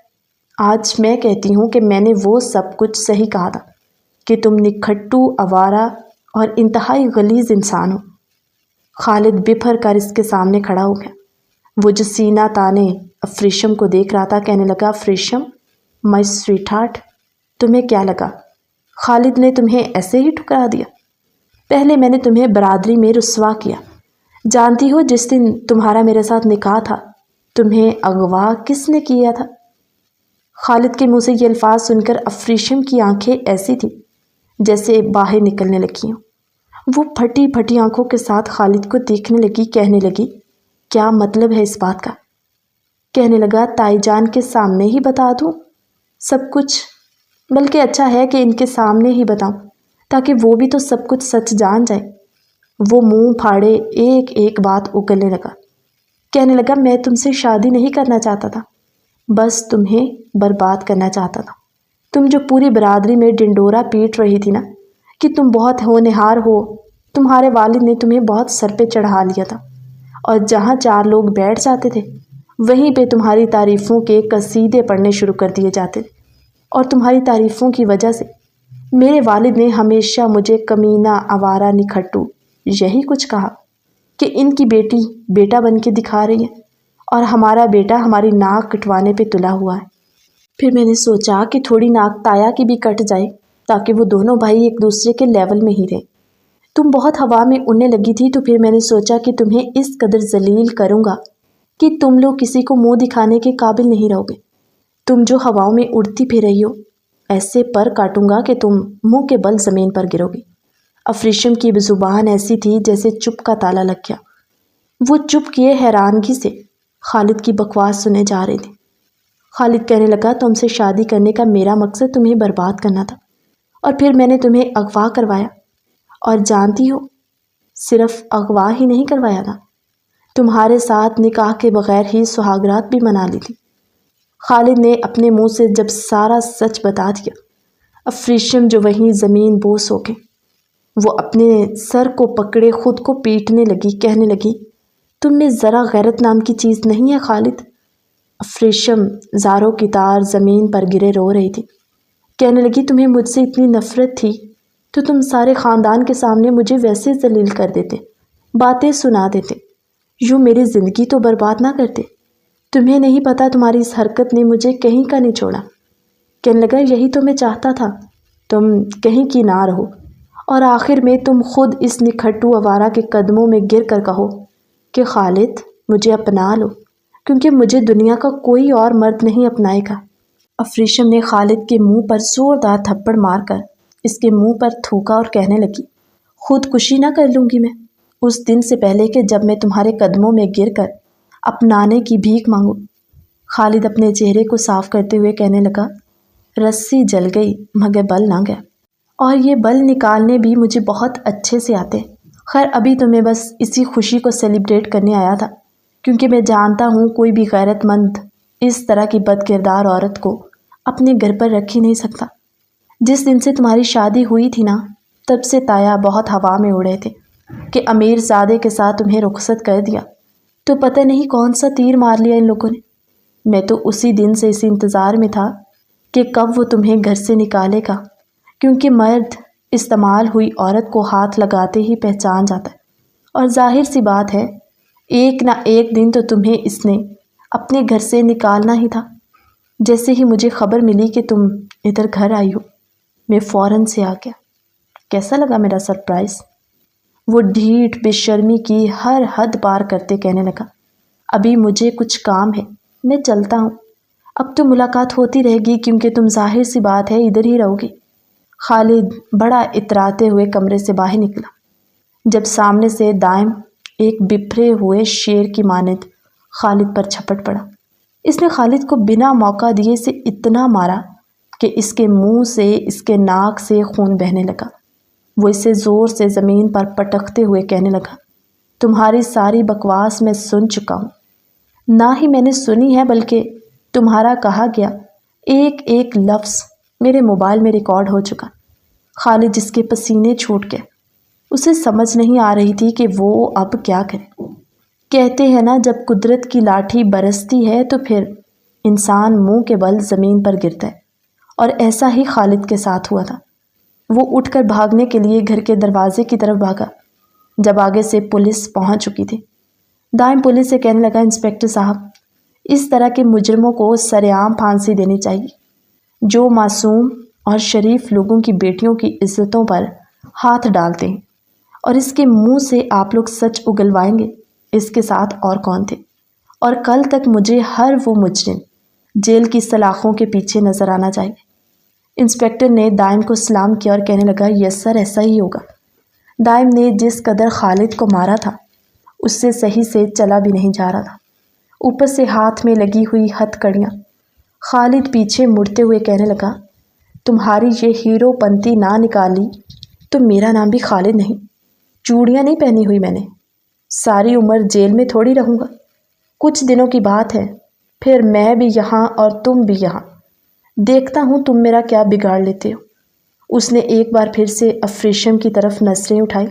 آج میں کہتی ہوں کہ میں نے وہ سب کچھ صحیح کہا تھا۔ کہ تم نکھٹو، آوارہ اور انتہائی غلیظ انسان ہو۔ خالد بپھر کر اس کے سامنے کھڑا ہو گیا۔ وہ جو سینہ تانے افریشم کو دیکھ رہا تھا کہنے لگا، افریشم مائی سویٹ ہارٹ، تمہیں کیا لگا خالد نے تمہیں ایسے ہی ٹھکرا دیا؟ پہلے میں نے تمہیں برادری میں رسوا کیا۔ جانتی ہو جس دن تمہارا میرے ساتھ نکاح تھا تمہیں اغوا کس نے کیا تھا؟ خالد کے منہ سے یہ الفاظ سن کر افریشم کی آنکھیں ایسی تھی جیسے باہر نکلنے لگی ہوں۔ وہ پھٹی پھٹی آنکھوں کے ساتھ خالد کو دیکھنے لگی، کہنے لگی، کیا مطلب ہے اس بات کا؟ کہنے لگا، تائی جان کے سامنے ہی بتا دوں سب کچھ؟ بلکہ اچھا ہے کہ ان کے سامنے ہی بتاؤں تاکہ وہ بھی تو سب کچھ سچ جان جائے۔ وہ منہ پھاڑے ایک ایک بات اگلنے لگا، کہنے لگا، میں تم سے شادی نہیں کرنا چاہتا تھا، بس تمہیں برباد کرنا چاہتا تھا۔ تم جو پوری برادری میں ڈنڈورا پیٹ رہی تھی نا کہ تم بہت ہونہار ہو، تمہارے والد نے تمہیں بہت سر پہ چڑھا لیا تھا، اور جہاں چار لوگ بیٹھ جاتے تھے وہیں پہ تمہاری تعریفوں کے قصیدے پڑھنے شروع کر دیے جاتے تھے، اور تمہاری تعریفوں کی وجہ سے میرے والد نے ہمیشہ مجھے کمینہ، آوارہ، نکھٹو یہی کچھ کہا کہ ان کی بیٹی بیٹا بن کے دکھا رہی ہے اور ہمارا بیٹا ہماری ناک کٹوانے پہ تلا ہوا ہے۔ پھر میں نے سوچا کہ تھوڑی ناک تایا کی بھی کٹ جائے تاکہ وہ دونوں بھائی ایک دوسرے کے لیول میں ہی رہیں۔ تم بہت ہوا میں اڑنے لگی تھی تو پھر میں نے سوچا کہ تمہیں اس قدر ذلیل کروں گا کہ تم لوگ کسی کو منہ دکھانے کے قابل نہیں رہو گے۔ تم جو ہواؤں میں اڑتی پھر رہی ہو، ایسے پر کاٹوں گا کہ تم منہ کے بل زمین پر گرو گی۔ افریشم کی زبان ایسی تھی جیسے چپ کا تالا لگ گیا۔ وہ چپ کیے حیرانگی سے خالد کی بکواس سنے جا رہے تھے۔ خالد کہنے لگا، تم سے شادی کرنے کا میرا مقصد تمہیں برباد کرنا تھا، اور پھر میں نے تمہیں اغوا کروایا، اور جانتی ہو صرف اغوا ہی نہیں کروایا تھا، تمہارے ساتھ نکاح کے بغیر ہی سہاگرات بھی منا لی تھی۔ خالد نے اپنے منہ سے جب سارا سچ بتا دیا، افریشم جو وہیں زمین بوس ہو گئی، وہ اپنے سر کو پکڑے خود کو پیٹنے لگی، کہنے لگی، تم میں ذرا غیرت نام کی چیز نہیں ہے خالد؟ افریشم زاروں کی تار زمین پر گرے رو رہی تھی، کہنے لگی، تمہیں مجھ سے اتنی نفرت تھی تو تم سارے خاندان کے سامنے مجھے ویسے ذلیل کر دیتے، باتیں سنا دیتے، یوں میری زندگی تو برباد نہ کرتے۔ تمہیں نہیں پتا تمہاری اس حرکت نے مجھے کہیں کا نہیں چھوڑا۔ کہنے لگا، یہی تو میں چاہتا تھا، تم کہیں کی نہ رہو، اور آخر میں تم خود اس نکھٹو آوارہ کے قدموں میں گر کر کہو کہ خالد مجھے اپنا لو، کیونکہ مجھے دنیا کا کوئی اور مرد نہیں اپنائے گا۔ افریشم نے خالد کے منہ پر زوردار تھپڑ مار کر اس کے منہ پر تھوکا اور کہنے لگی، خود کشی نہ کر لوں گی میں اس دن سے پہلے کہ جب میں تمہارے قدموں میں گر کر اپنانے کی بھیک مانگوں۔ خالد اپنے چہرے کو صاف کرتے ہوئے کہنے لگا، رسی جل گئی مگر بل نہ گیا، اور یہ بل نکالنے بھی مجھے بہت اچھے سے آتے۔ خیر ابھی تو میں بس اسی خوشی کو سیلیبریٹ کرنے آیا تھا، کیونکہ میں جانتا ہوں کوئی بھی غیرت مند اس طرح کی بد کردار عورت کو اپنے گھر پر رکھ ہی نہیں سکتا۔ جس دن سے تمہاری شادی ہوئی تھی نا، تب سے تایا بہت ہوا میں اڑے تھے کہ امیر زادے کے ساتھ تمہیں رخصت کر دیا، تو پتہ نہیں کون سا تیر مار لیا ان لوگوں نے۔ میں تو اسی دن سے اس انتظار میں تھا کہ کب وہ تمہیں گھر سے نکالے گا، کیونکہ مرد استعمال ہوئی عورت کو ہاتھ لگاتے ہی پہچان جاتا ہے، اور ظاہر سی بات ہے ایک نہ ایک دن تو تمہیں اس نے اپنے گھر سے نکالنا ہی تھا۔ جیسے ہی مجھے خبر ملی کہ تم ادھر گھر آئی ہو، میں فوراً سے آ گیا۔ کیسا لگا میرا سرپرائز؟ وہ ڈھیٹ بے شرمی کی ہر حد پار کرتے کہنے لگا، ابھی مجھے کچھ کام ہے، میں چلتا ہوں، اب تو ملاقات ہوتی رہے گی کیونکہ تم ظاہر سی بات ہے ادھر ہی رہو گی۔ خالد بڑا اتراتے ہوئے کمرے سے باہر نکلا، جب سامنے سے دائم ایک بپھرے ہوئے شیر کی مانند خالد پر جھپٹ پڑا۔ اس نے خالد کو بنا موقع دیے اسے اتنا مارا کہ اس کے منہ سے، اس کے ناک سے خون بہنے لگا۔ وہ اسے زور سے زمین پر پٹکتے ہوئے کہنے لگا، تمہاری ساری بکواس میں سن چکا ہوں، نہ ہی میں نے سنی ہے بلکہ تمہارا کہا گیا ایک ایک لفظ میرے موبائل میں ریکارڈ ہو چکا۔ خالد جس کے پسینے چھوٹ گئے، اسے سمجھ نہیں آ رہی تھی کہ وہ اب کیا کرے۔ کہتے ہیں نا، جب قدرت کی لاٹھی برستی ہے تو پھر انسان منہ کے بل زمین پر گرتا ہے، اور ایسا ہی خالد کے ساتھ ہوا تھا۔ وہ اٹھ کر بھاگنے کے لیے گھر کے دروازے کی طرف بھاگا جب آگے سے پولیس پہنچ چکی تھی۔ دائم پولیس سے کہنے لگا، انسپکٹر صاحب، اس طرح کے مجرموں کو سرعام پھانسی دینی چاہیے، جو معصوم اور شریف لوگوں کی بیٹیوں کی عزتوں پر ہاتھ ڈالتے ہیں، اور اس کے منہ سے آپ لوگ سچ اگلوائیں گے اس کے ساتھ اور کون تھے، اور کل تک مجھے ہر وہ مجرم جیل کی سلاخوں کے پیچھے نظر آنا چاہیے۔ انسپکٹر نے دائم کو سلام کیا اور کہنے لگا، یس سر، ایسا ہی ہوگا۔ دائم نے جس قدر خالد کو مارا تھا اس سے صحیح سے چلا بھی نہیں جا رہا تھا، اوپر سے ہاتھ میں لگی ہوئی ہتھ کڑیاں۔ خالد پیچھے مڑتے ہوئے کہنے لگا، تمہاری یہ ہیرو پنتی نہ نکالی تو میرا نام بھی خالد نہیں۔ چوڑیاں نہیں پہنی ہوئی میں نے، ساری عمر جیل میں تھوڑی رہوں گا، کچھ دنوں کی بات ہے، پھر میں بھی یہاں اور تم بھی یہاں، دیکھتا ہوں تم میرا کیا بگاڑ لیتے ہو۔ اس نے ایک بار پھر سے افریشم کی طرف نظریں اٹھائی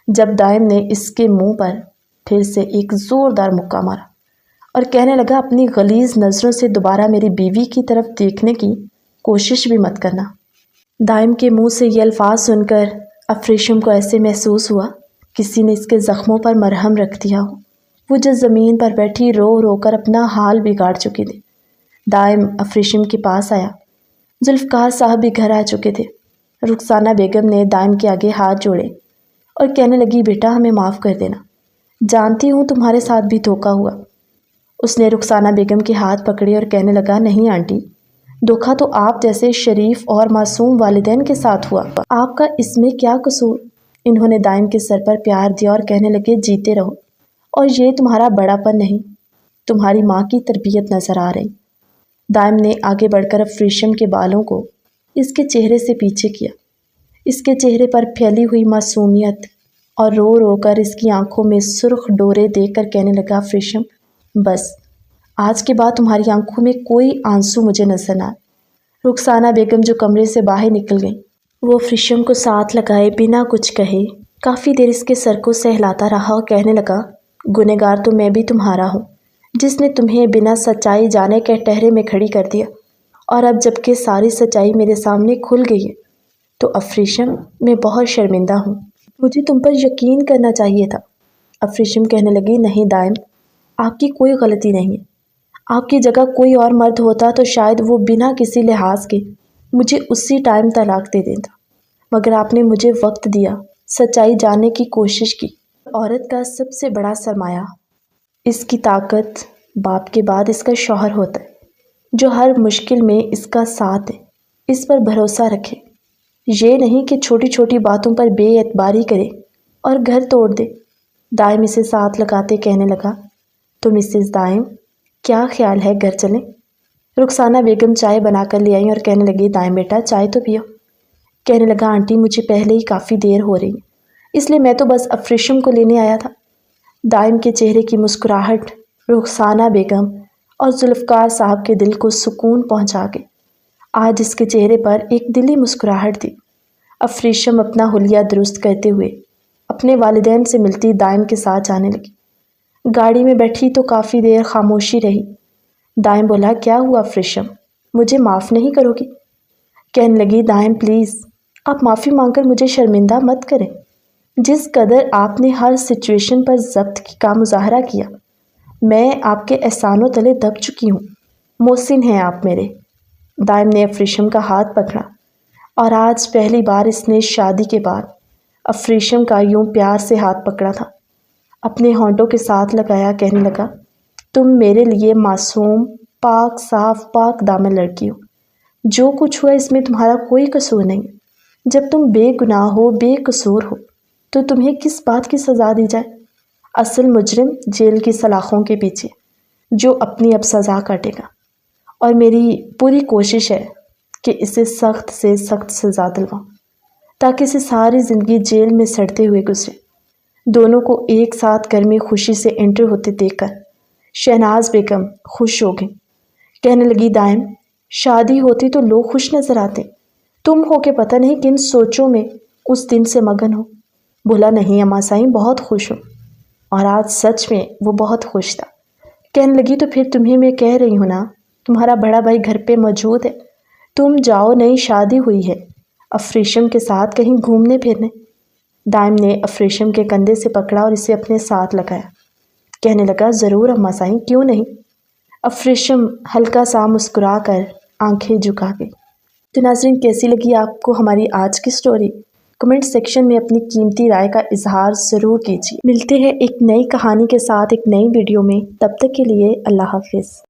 جب دائم نے اس کے منہ پر پھر سے ایک زوردار مکہ مارا اور کہنے لگا، اپنی غلیظ نظروں سے دوبارہ میری بیوی کی طرف دیکھنے کی کوشش بھی مت کرنا۔ دائم کے منہ سے یہ الفاظ سن کر افریشم کو ایسے محسوس ہوا کسی نے اس کے زخموں پر مرہم رکھ دیا ہو۔ وہ جو زمین پر بیٹھی رو رو کر اپنا حال بگاڑ چکی تھی۔ دائم افریشم کے پاس آیا۔ ذوالفقار صاحب بھی گھر آ چکے تھے۔ رخسانہ بیگم نے دائم کے آگے ہاتھ جوڑے اور کہنے لگی، بیٹا ہمیں معاف کر دینا، جانتی ہوں تمہارے ساتھ بھی دھوکا ہوا۔ اس نے رخسانہ بیگم کے ہاتھ پکڑے اور کہنے لگا، نہیں آنٹی، دھوکا تو آپ جیسے شریف اور معصوم والدین کے ساتھ ہوا، آپ کا اس میں کیا قصور؟ انہوں نے دائم کے سر پر پیار دیا اور کہنے لگے، جیتے رہو، اور یہ تمہارا بڑا پن نہیں، تمہاری ماں کی تربیت نظر آ رہی۔ دائم نے آگے بڑھ کر افریشم کے بالوں کو اس کے چہرے سے پیچھے کیا، اس کے چہرے پر پھیلی ہوئی معصومیت اور رو رو کر اس کی آنکھوں میں سرخ ڈورے دیکھ کر کہنے لگا، افریشم، بس آج کے بعد تمہاری آنکھوں میں کوئی آنسو مجھے نظر نہ آئے۔ رخسانہ بیگم جو کمرے سے باہر نکل گئی، وہ افریشم کو ساتھ لگائے بنا کچھ کہے کافی دیر اس کے سر کو سہلاتا رہا اور کہنے لگا، گنہگار تو میں بھی تمہارا ہوں، جس نے تمہیں بنا سچائی جانے کٹہرے میں کھڑی کر دیا، اور اب جب کہ ساری سچائی میرے سامنے کھل گئی ہے تو افریشم میں بہت شرمندہ ہوں، مجھے تم پر یقین کرنا چاہیے تھا۔ افریشم کہنے لگی، نہیں دائم، آپ کی کوئی غلطی نہیں ہے، آپ کی جگہ کوئی اور مرد ہوتا تو شاید وہ بنا کسی لحاظ کے مجھے اسی ٹائم طلاق دے دیتا، مگر آپ نے مجھے وقت دیا، سچائی جاننے کی کوشش کی۔ عورت کا سب سے بڑا سرمایہ اس کی طاقت باپ کے بعد اس کا شوہر ہوتا ہے، جو ہر مشکل میں اس کا ساتھ ہے، اس پر بھروسہ رکھے، یہ نہیں کہ چھوٹی چھوٹی باتوں پر بے اعتباری کرے اور گھر توڑ دے۔ دائم اسے ساتھ لگاتے کہنے لگا، تو مسز دائم، کیا خیال ہے گھر چلیں؟ رخسانہ بیگم چائے بنا کر لے آئیں اور کہنے لگی، دائم بیٹا چائے تو پیو۔ کہنے لگا، آنٹی مجھے پہلے ہی کافی دیر ہو رہی ہے، اس لیے میں تو بس افریشم کو لینے آیا تھا۔ دائم کے چہرے کی مسکراہٹ رخسانہ بیگم اور ذوالفقار صاحب کے دل کو سکون پہنچا گئی۔ آج اس کے چہرے پر ایک دلی مسکراہٹ تھی۔ افریشم اپنا حلیہ درست کرتے ہوئے اپنے والدین سے ملتی دائم کے ساتھ جانے لگی۔ گاڑی میں بیٹھی تو کافی دیر خاموشی رہی۔ دائم بولا، کیا ہوا افریشم، مجھے معاف نہیں کرو گی؟ کہنے لگی، دائم پلیز، آپ معافی مانگ کر مجھے شرمندہ مت کریں، جس قدر آپ نے ہر سچویشن پر ضبط کا مظاہرہ کیا، میں آپ کے احسانوں تلے دب چکی ہوں، محسن ہیں آپ میرے۔ دائم نے افریشم کا ہاتھ پکڑا اور آج پہلی بار اس نے شادی کے بعد افریشم کا یوں پیار سے ہاتھ پکڑا تھا، اپنے ہونٹوں کے ساتھ لگایا، کہنے لگا، تم میرے لیے معصوم، پاک صاف، پاک دامن لڑکی ہو، جو کچھ ہوا اس میں تمہارا کوئی قصور نہیں، جب تم بے گناہ ہو، بے قصور ہو، تو تمہیں کس بات کی سزا دی جائے؟ اصل مجرم جیل کی سلاخوں کے پیچھے، جو اپنی اب سزا کاٹے گا، اور میری پوری کوشش ہے کہ اسے سخت سے سخت سزا دلواؤں، تاکہ اسے ساری زندگی جیل میں سڑتے ہوئے گزرے۔ دونوں کو ایک ساتھ گھر میں خوشی سے انٹر ہوتے دیکھ کر شہناز بیگم خوش ہو گئی۔ کہنے لگی، دائم، شادی ہوتی تو لوگ خوش نظر آتے، تم ہو کہ پتہ نہیں کن سوچوں میں اس دن سے مگن ہو۔ بولا، نہیں اما سائیں، بہت خوش ہوں، اور آج سچ میں وہ بہت خوش تھا۔ کہنے لگی، تو پھر تمہیں میں کہہ رہی ہوں نا، تمہارا بڑا بھائی گھر پہ موجود ہے، تم جاؤ، نئی شادی ہوئی ہے، افریشم کے ساتھ کہیں گھومنے پھرنے؟ دائم نے افریشم کے کندھے سے پکڑا اور اسے اپنے ساتھ لگایا۔ کہنے لگا، ضرور اماں سائیں، کیوں نہیں؟ افریشم ہلکا سا مسکرا کر آنکھیں جھکا گئی۔ تو ناظرین، کیسی لگی آپ کو ہماری آج کی سٹوری؟ کمنٹ سیکشن میں اپنی قیمتی رائے کا اظہار ضرور کیجیے۔ ملتے ہیں ایک نئی کہانی کے ساتھ ایک نئی ویڈیو میں، تب تک کے لیے اللہ حافظ۔